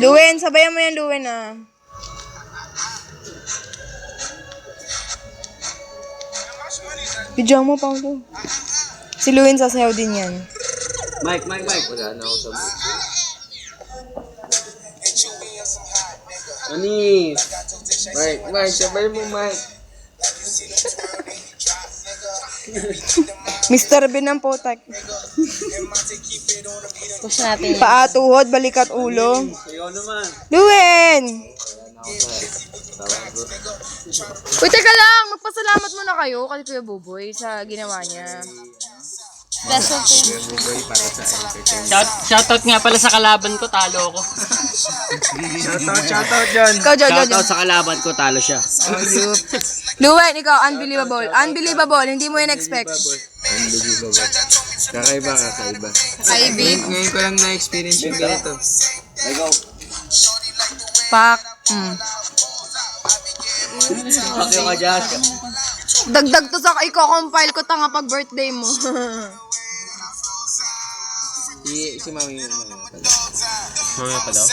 Luwen, sabayan mo yan, Luwen, ah. Video mo, Paulo. Si Luwen sasayaw din yan. Mike. Wala na ako sa mood. Anis. Mike, sabay mo, Mike. Mr. Bean ng potak. Push natin yun. Paa, tuhod, balikat, ulo. Sayaw naman. Luwen! Tawag ko. Uy, teka lang! Magpasalamat muna kayo kay Kuya Buboy sa ginawa niya. Special thing. Buboy para sa entertainment. Shoutout nga pala sa kalaban ko, talo ko. Shoutout dyan. Ikaw, Jojo. Shoutout sa kalaban ko, talo siya. Luwen, ikaw, unbelievable. Unbelievable, hindi mo yun expect. Unbelievable. Kakaiba. Ivy, Ngayon ko lang na-experience yung ganito. pak. Okay ka dyan. Dagdag to sa i-compile ko tanga pag birthday mo. Si Mami yun. Mamaya pa daw.